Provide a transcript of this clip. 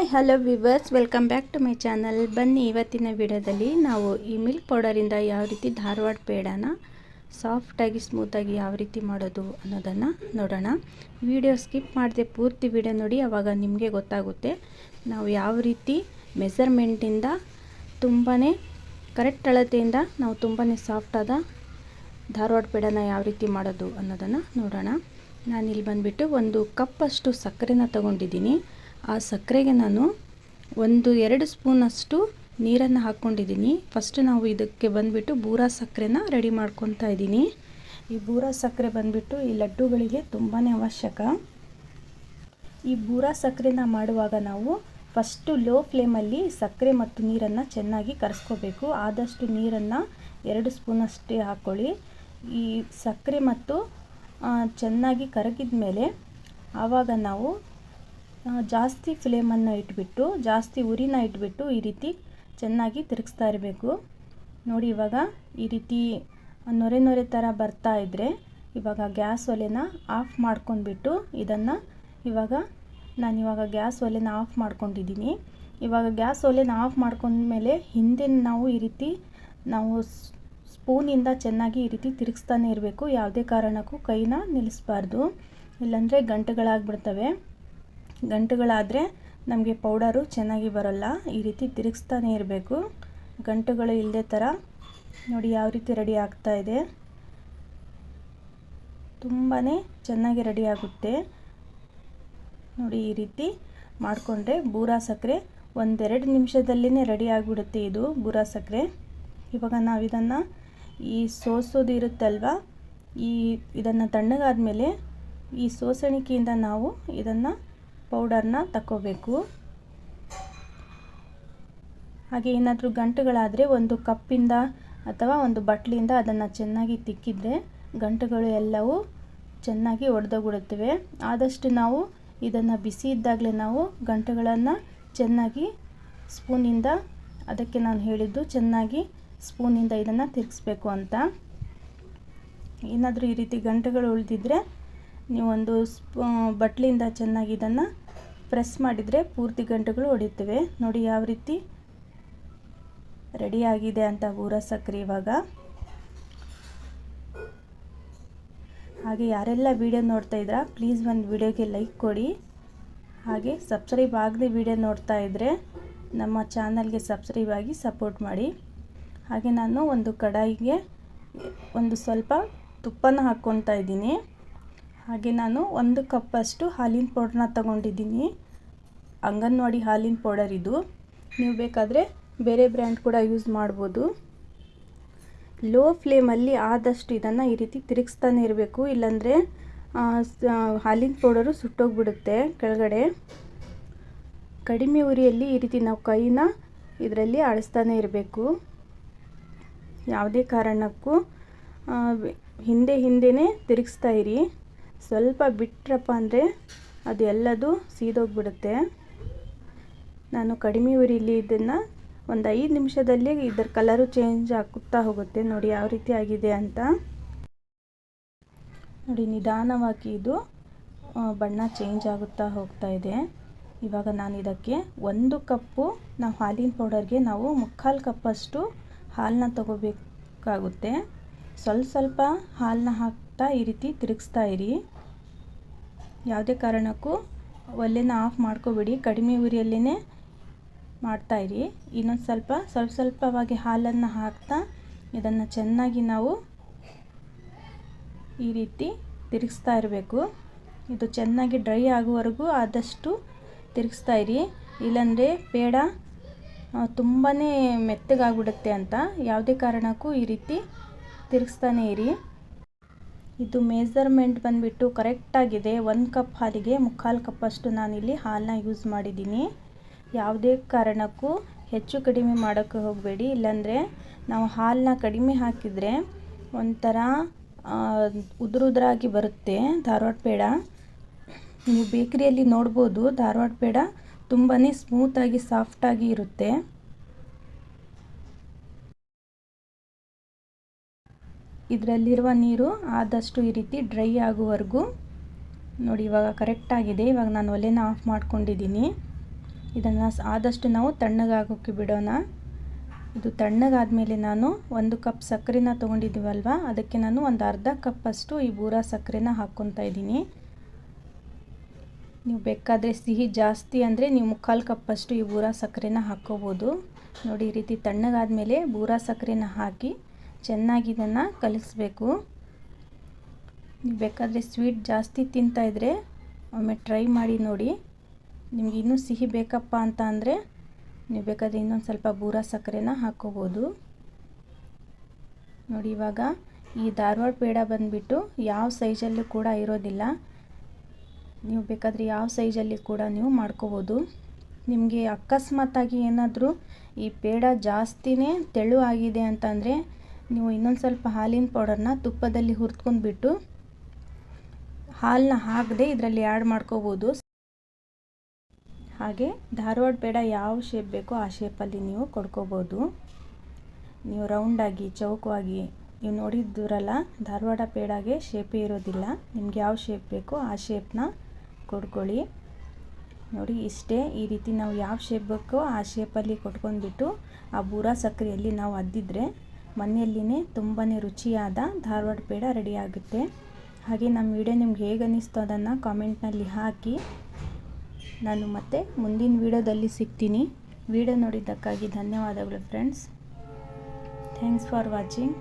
Hi hello viewers, welcome back to my channel. ಬನ್ನಿ, ಇವತ್ತಿನ ವಿಡಿಯೋದಲ್ಲಿ ನಾವು ಈ ಮಿಲ್ಕ್ ಪೌಡರಿಂದ ಯಾವ ರೀತಿ ಧಾರವಾಡ ಪೇಡಾನ ಸಾಫ್ಟಾಗಿ ಸ್ಮೂತಾಗಿ ಯಾವ ರೀತಿ ಮಾಡೋದು ಅನ್ನೋದನ್ನು ನೋಡೋಣ. ವಿಡಿಯೋ ಸ್ಕಿಪ್ ಮಾಡದೆ ಪೂರ್ತಿ ವಿಡಿಯೋ ನೋಡಿ, ಆವಾಗ ನಿಮಗೆ ಗೊತ್ತಾಗುತ್ತೆ ನಾವು ಯಾವ ರೀತಿ ಮೆಸರ್ಮೆಂಟಿಂದ ತುಂಬಾ ಕರೆಕ್ಟ್ ಅಳತೆಯಿಂದ ನಾವು ತುಂಬಾ ಸಾಫ್ಟಾದ ಧಾರವಾಡ ಪೇಡಾನ ಯಾವ ರೀತಿ ಮಾಡೋದು ಅನ್ನೋದನ್ನು ನೋಡೋಣ. ನಾನಿಲ್ಲಿ ಬಂದುಬಿಟ್ಟು 1 ಕಪ್ಪಷ್ಟು ಸಕ್ಕರೆನ ತೊಗೊಂಡಿದ್ದೀನಿ. ಆ ಸಕ್ಕರೆಗೆ ನಾನು 1-2 ಸ್ಪೂನಷ್ಟು ನೀರನ್ನು ಹಾಕ್ಕೊಂಡಿದ್ದೀನಿ. ಫಸ್ಟ್ ನಾವು ಇದಕ್ಕೆ ಬಂದುಬಿಟ್ಟು ಬೂರಾ ಸಕ್ಕರೆನ ರೆಡಿ ಮಾಡ್ಕೊತಾ ಇದ್ದೀನಿ. ಈ ಬೂರಾ ಸಕ್ಕರೆ ಬಂದುಬಿಟ್ಟು ಈ ಲಡ್ಡುಗಳಿಗೆ ತುಂಬಾ ಅವಶ್ಯಕ. ಈ ಬೂರಾ ಸಕ್ಕರೆನ ಮಾಡುವಾಗ ನಾವು ಫಸ್ಟು ಲೋ ಫ್ಲೇಮಲ್ಲಿ ಸಕ್ಕರೆ ಮತ್ತು ನೀರನ್ನು ಚೆನ್ನಾಗಿ ಕರೆಸ್ಕೋಬೇಕು. ಆದಷ್ಟು ನೀರನ್ನು 2 ಸ್ಪೂನಷ್ಟೇ ಹಾಕ್ಕೊಳ್ಳಿ. ಈ ಸಕ್ಕರೆ ಮತ್ತು ಚೆನ್ನಾಗಿ ಕರಗಿದ ಮೇಲೆ ಆವಾಗ ನಾವು ಜಾಸ್ತಿ ಫ್ಲೇಮನ್ನು ಇಟ್ಬಿಟ್ಟು, ಜಾಸ್ತಿ ಉರಿನ ಇಟ್ಬಿಟ್ಟು ಈ ರೀತಿ ಚೆನ್ನಾಗಿ ತಿರುಗಿಸ್ತಾ ಇರಬೇಕು. ನೋಡಿ, ಇವಾಗ ಈ ರೀತಿ ನೊರೆ ಥರ ಬರ್ತಾ ಇದ್ದರೆ ಇವಾಗ ಗ್ಯಾಸ್ ಒಲೆನ ಆಫ್ ಮಾಡ್ಕೊಂಡ್ಬಿಟ್ಟು ಇದನ್ನು ನಾನಿವಾಗ ಗ್ಯಾಸ್ ಒಲೆನ ಆಫ್ ಮಾಡ್ಕೊಂಡಿದ್ದೀನಿ. ಇವಾಗ ಗ್ಯಾಸ್ ಒಲೆನ ಆಫ್ ಮಾಡ್ಕೊಂಡ್ಮೇಲೆ ಹಿಂದೆ ನಾವು ಈ ರೀತಿ ನಾವು ಸ್ಪೂನಿಂದ ಚೆನ್ನಾಗಿ ಈ ರೀತಿ ತಿರುಗಿಸ್ತಾನೆ ಇರಬೇಕು. ಯಾವುದೇ ಕಾರಣಕ್ಕೂ ಕೈನ ನಿಲ್ಲಿಸಬಾರ್ದು, ಇಲ್ಲಾಂದರೆ ಗಂಟುಗಳಾಗ್ಬಿಡ್ತವೆ. ಗಂಟುಗಳಾದರೆ ನಮಗೆ ಪೌಡರು ಚೆನ್ನಾಗಿ ಬರೋಲ್ಲ. ಈ ರೀತಿ ತಿರುಗಿಸ್ತಾನೆ ಇರಬೇಕು, ಗಂಟುಗಳು ಇಲ್ಲದೆ ಥರ. ನೋಡಿ ಯಾವ ರೀತಿ ರೆಡಿ ಆಗ್ತಾ ಇದೆ, ತುಂಬಾ ಚೆನ್ನಾಗಿ ರೆಡಿ ಆಗುತ್ತೆ. ನೋಡಿ ಈ ರೀತಿ ಮಾಡಿಕೊಂಡ್ರೆ ಬೂರಾ ಸಕ್ಕರೆ 1-2 ನಿಮಿಷದಲ್ಲೇ ರೆಡಿ ಆಗಿಬಿಡುತ್ತೆ ಇದು ಬೂರಾ ಸಕ್ಕರೆ. ಇವಾಗ ನಾವು ಇದನ್ನು ಈ ಸೋಸೋದು ಇರುತ್ತಲ್ವ, ಇದನ್ನು ತಣ್ಣಗಾದ್ಮೇಲೆ ಈ ಸೋಸಣಿಕೆಯಿಂದ ನಾವು ಇದನ್ನು ಪೌಡರ್ನ ತಗೋಬೇಕು. ಹಾಗೆ ಏನಾದರೂ ಗಂಟುಗಳಾದರೆ 1 ಕಪ್ಪಿಂದ ಅಥವಾ 1 ಬಟ್ಲಿಂದ ಅದನ್ನು ಚೆನ್ನಾಗಿ ತಿಕ್ಕಿದರೆ ಗಂಟುಗಳು ಎಲ್ಲವೂ ಚೆನ್ನಾಗಿ ಒಡೆದೋಗ್ಬಿಡುತ್ತವೆ. ಆದಷ್ಟು ನಾವು ಇದನ್ನು ಬಿಸಿ ಇದ್ದಾಗಲೇ ನಾವು ಗಂಟುಗಳನ್ನು ಚೆನ್ನಾಗಿ ಸ್ಪೂನಿಂದ, ಅದಕ್ಕೆ ನಾನು ಹೇಳಿದ್ದು ಚೆನ್ನಾಗಿ ಸ್ಪೂನಿಂದ ಇದನ್ನು ತಿರುಗಿಸ್ಬೇಕು ಅಂತ. ಏನಾದರೂ ಈ ರೀತಿ ಗಂಟುಗಳು ಉಳಿದಿದ್ದರೆ ನೀವು 1 ಬಟ್ಲಿಂದ ಚೆನ್ನಾಗಿ ಇದನ್ನು ಪ್ರೆಸ್ ಮಾಡಿದರೆ ಪೂರ್ತಿ ಗಂಟುಗಳು ಹೊಡಿತವೆ. ನೋಡಿ ಯಾವ ರೀತಿ ರೆಡಿಯಾಗಿದೆ ಅಂತ ಬೂರಾ ಸಕ್ಕರೆ ಇವಾಗ. ಹಾಗೆ ಯಾರೆಲ್ಲ ವಿಡಿಯೋ ನೋಡ್ತಾ ಇದ್ದೀರಾ ಪ್ಲೀಸ್ ಒಂದು ವಿಡಿಯೋಗೆ ಲೈಕ್ ಕೊಡಿ. ಹಾಗೆ ಸಬ್ಸ್ಕ್ರೈಬ್ ಆಗದೆ ವಿಡಿಯೋ ನೋಡ್ತಾ ಇದ್ದರೆ ನಮ್ಮ ಚಾನಲ್ಗೆ ಸಬ್ಸ್ಕ್ರೈಬ್ ಆಗಿ ಸಪೋರ್ಟ್ ಮಾಡಿ. ಹಾಗೆ ನಾನು ಒಂದು ಕಡಾಯಿಗೆ ಸ್ವಲ್ಪ ತುಪ್ಪನ ಹಾಕ್ಕೊತಾ ಇದ್ದೀನಿ. ಹಾಗೆ ನಾನು 1 ಕಪ್ಪಷ್ಟು ಹಾಲಿನ ಪೌಡ್ರನ್ನ ತಗೊಂಡಿದ್ದೀನಿ. ಅಂಗನವಾಡಿ ಹಾಲಿನ ಪೌಡರ್ ಇದು. ನೀವು ಬೇಕಾದರೆ ಬೇರೆ ಬ್ರ್ಯಾಂಡ್ ಕೂಡ ಯೂಸ್ ಮಾಡ್ಬೋದು. ಲೋ ಫ್ಲೇಮಲ್ಲಿ ಆದಷ್ಟು ಇದನ್ನು ಈ ರೀತಿ ತಿರುಗಿಸ್ತಾನೆ ಇರಬೇಕು, ಇಲ್ಲಾಂದರೆ ಹಾಲಿನ ಪೌಡರು ಸುಟ್ಟೋಗ್ಬಿಡುತ್ತೆ ಕೆಳಗಡೆ. ಕಡಿಮೆ ಉರಿಯಲ್ಲಿ ಈ ರೀತಿ ನಾವು ಕೈನ ಇದರಲ್ಲಿ ಆಡಿಸ್ತಾನೆ ಇರಬೇಕು. ಯಾವುದೇ ಕಾರಣಕ್ಕೂ ಹಿಂದೆನೇ ತಿರುಗಿಸ್ತಾ ಇರಿ. ಸ್ವಲ್ಪ ಬಿಟ್ರಪ್ಪ ಅಂದರೆ ಅದು ಎಲ್ಲದು ಸೀದೋಗ್ಬಿಡುತ್ತೆ. ನಾನು ಕಡಿಮೆ ಉರಿಲಿ ಇದನ್ನು 5 ನಿಮಿಷದಲ್ಲಿ ಇದರ ಕಲರು ಚೇಂಜ್ ಆಗುತ್ತಾ ಹೋಗುತ್ತೆ. ನೋಡಿ ಯಾವ ರೀತಿ ಆಗಿದೆ ಅಂತ. ನೋಡಿ ನಿಧಾನವಾಗಿ ಇದು ಬಣ್ಣ ಚೇಂಜ್ ಆಗುತ್ತಾ ಹೋಗ್ತಾ ಇದೆ. ಇವಾಗ ನಾನು ಇದಕ್ಕೆ 1 ಕಪ್ಪು ನಾವು ಹಾಲಿನ ಪೌಡರ್ಗೆ ನಾವು 3/4 ಕಪ್ಪಷ್ಟು ಹಾಲನ್ನ ತಗೋಬೇಕಾಗುತ್ತೆ. ಸ್ವಲ್ಪ ಹಾಲನ್ನ ಹಾಕ್ತಾ ಈ ರೀತಿ ತಿರುಗಿಸ್ತಾ ಇರಿ. ಯಾವುದೇ ಕಾರಣಕ್ಕೂ ಒಲೆನ ಆಫ್ ಮಾಡ್ಕೋಬೇಡಿ, ಕಡಿಮೆ ಉರಿಯಲ್ಲೇ ಮಾಡ್ತಾಯಿರಿ. ಇನ್ನೊಂದು ಸ್ವಲ್ಪವಾಗಿ ಹಾಲನ್ನು ಹಾಕ್ತಾ ಇದನ್ನು ಚೆನ್ನಾಗಿ ನಾವು ಈ ರೀತಿ ತಿರುಗಿಸ್ತಾ ಇರಬೇಕು. ಇದು ಚೆನ್ನಾಗಿ ಡ್ರೈ ಆಗುವವರೆಗೂ ಆದಷ್ಟು ತಿರುಗಿಸ್ತಾ ಇರಿ, ಇಲ್ಲಾಂದರೆ ಪೇಡ ತುಂಬಾ ಮೆತ್ತಗಾಗ್ಬಿಡುತ್ತೆ ಅಂತ. ಯಾವುದೇ ಕಾರಣಕ್ಕೂ ಈ ರೀತಿ ತಿರುಗಿಸ್ತಾನೆ ಇರಿ. ಇದು ಮೆಜರ್ಮೆಂಟ್ ಬಂದುಬಿಟ್ಟು ಕರೆಕ್ಟಾಗಿದೆ. 1 ಕಪ್ ಹಾಲಿಗೆ 3/4 ಕಪ್ಪಷ್ಟು ನಾನಿಲ್ಲಿ ಹಾಲನ್ನ ಯೂಸ್ ಮಾಡಿದ್ದೀನಿ. ಯಾವುದೇ ಕಾರಣಕ್ಕೂ ಹೆಚ್ಚು ಕಡಿಮೆ ಮಾಡೋಕ್ಕೆ ಹೋಗಬೇಡಿ, ಇಲ್ಲಾಂದರೆ ನಾವು ಹಾಲನ್ನ ಕಡಿಮೆ ಹಾಕಿದರೆ ಒಂಥರ ಉದುರಾಗಿ ಬರುತ್ತೆ ಧಾರವಾಡ ಪೇಡ. ನೀವು ಬೇಕರಿಯಲ್ಲಿ ನೋಡ್ಬೋದು, ಧಾರವಾಡ ಪೇಡ ತುಂಬಾ ಸ್ಮೂತಾಗಿ ಸಾಫ್ಟಾಗಿ ಇರುತ್ತೆ. ಇದರಲ್ಲಿರುವ ನೀರು ಆದಷ್ಟು ಈ ರೀತಿ ಡ್ರೈ ಆಗುವವರೆಗೂ ನೋಡಿ. ಇವಾಗ ಕರೆಕ್ಟಾಗಿದೆ. ಇವಾಗ ನಾನು ಒಲೆನ ಆಫ್ ಮಾಡ್ಕೊಂಡಿದ್ದೀನಿ. ಇದನ್ನು ಆದಷ್ಟು ನಾವು ತಣ್ಣಗಾಗೋಕ್ಕೆ ಬಿಡೋಣ. ಇದು ತಣ್ಣಗಾದಮೇಲೆ ನಾನು 1 ಕಪ್ ಸಕ್ಕರೆನ ತೊಗೊಂಡಿದ್ದೀವಲ್ವ, ಅದಕ್ಕೆ ನಾನು ಒಂದು ಅರ್ಧ ಕಪ್ಪಷ್ಟು ಈ ಬೂರಾ ಸಕ್ಕರೆನ ಹಾಕ್ಕೊತಾ ಇದ್ದೀನಿ. ನೀವು ಬೇಕಾದರೆ ಸಿಹಿ ಜಾಸ್ತಿ ಅಂದರೆ ನೀವು 3/4 ಕಪ್ಪಷ್ಟು ಈ ಬೂರಾ ಸಕ್ಕರೆನ ಹಾಕ್ಕೋಬೋದು. ನೋಡಿ, ಈ ರೀತಿ ತಣ್ಣಗಾದಮೇಲೆ ಬೂರಾ ಸಕ್ಕರೆನ ಹಾಕಿ ಚೆನ್ನಾಗಿ ಇದನ್ನು ಕಲಿಸ್ಬೇಕು. ನೀವು ಬೇಕಾದರೆ ಸ್ವೀಟ್ ಜಾಸ್ತಿ ತಿಂತಾಯಿದ್ರೆ ಒಮ್ಮೆ ಟ್ರೈ ಮಾಡಿ ನೋಡಿ. ನಿಮ್ಗೆ ಇನ್ನೂ ಸಿಹಿ ಬೇಕಪ್ಪ ಅಂತ ಅಂದರೆ ನೀವು ಬೇಕಾದರೆ ಇನ್ನೊಂದು ಸ್ವಲ್ಪ ಬೂರಾ ಸಕ್ಕರೆನ ಹಾಕ್ಕೋಬೋದು. ನೋಡಿ, ಇವಾಗ ಈ ಧಾರವಾಡ ಪೇಡ ಬಂದುಬಿಟ್ಟು ಯಾವ ಸೈಜಲ್ಲೂ ಕೂಡ ಇರೋದಿಲ್ಲ. ನೀವು ಬೇಕಾದರೆ ಯಾವ ಸೈಜಲ್ಲಿ ಕೂಡ ನೀವು ಮಾಡ್ಕೋಬೋದು. ನಿಮಗೆ ಅಕಸ್ಮಾತಾಗಿ ಏನಾದರೂ ಈ ಪೇಡ ಜಾಸ್ತಿನೇ ತೆಳು ಆಗಿದೆ ಅಂತಂದರೆ ನೀವು ಇನ್ನೊಂದು ಸ್ವಲ್ಪ ಹಾಲಿನ ಪೌಡರ್ನ ತುಪ್ಪದಲ್ಲಿ ಹುರಿದ್ಕೊಂಡ್ಬಿಟ್ಟು ಹಾಲನ್ನ ಹಾಕದೆ ಇದರಲ್ಲಿ ಆ್ಯಡ್ ಮಾಡ್ಕೋಬೋದು. ಹಾಗೆ ಧಾರವಾಡ ಪೇಡ ಯಾವ ಶೇಪ್ ಬೇಕೋ ಆ ಶೇಪಲ್ಲಿ ನೀವು ಕೊಡ್ಕೋಬೋದು. ನೀವು ರೌಂಡಾಗಿ ಚೌಕವಾಗಿ ನೀವು ನೋಡಿದ್ದೀರಲ್ಲ, ಧಾರವಾಡ ಪೇಡಾಗೆ ಶೇಪೇ ಇರೋದಿಲ್ಲ. ನಿಮ್ಗೆ ಯಾವ ಶೇಪ್ ಬೇಕೋ ಆ ಶೇಪ್ನ ಕೊಡ್ಕೊಳ್ಳಿ. ನೋಡಿ, ಇಷ್ಟೇ. ಈ ರೀತಿ ನಾವು ಯಾವ ಶೇಪ್ ಬೇಕೋ ಆ ಶೇಪಲ್ಲಿ ಕೊಟ್ಕೊಂಡ್ಬಿಟ್ಟು ಆ ಬೂರಾ ಸಕ್ಕರೆಯಲ್ಲಿ ನಾವು ಅದ್ದಿದ್ರೆ ಮನೆಯಲ್ಲಿನೇ ತುಂಬಾ ರುಚಿಯಾದ ಧಾರವಾಡ ಪೇಡ ರೆಡಿ ಆಗುತ್ತೆ. ಹಾಗೆ ನಮ್ಮ ವಿಡಿಯೋ ನಿಮ್ಗೆ ಹೇಗೆ ಅನ್ನಿಸ್ತು ಅದನ್ನು ಕಾಮೆಂಟ್ನಲ್ಲಿ ಹಾಕಿ. ನಾನು ಮತ್ತೆ ಮುಂದಿನ ವಿಡಿಯೋದಲ್ಲಿ ಸಿಗ್ತೀನಿ. ವಿಡಿಯೋ ನೋಡಿದ್ದಕ್ಕಾಗಿ ಧನ್ಯವಾದಗಳು ಫ್ರೆಂಡ್ಸ್. Thanks for watching.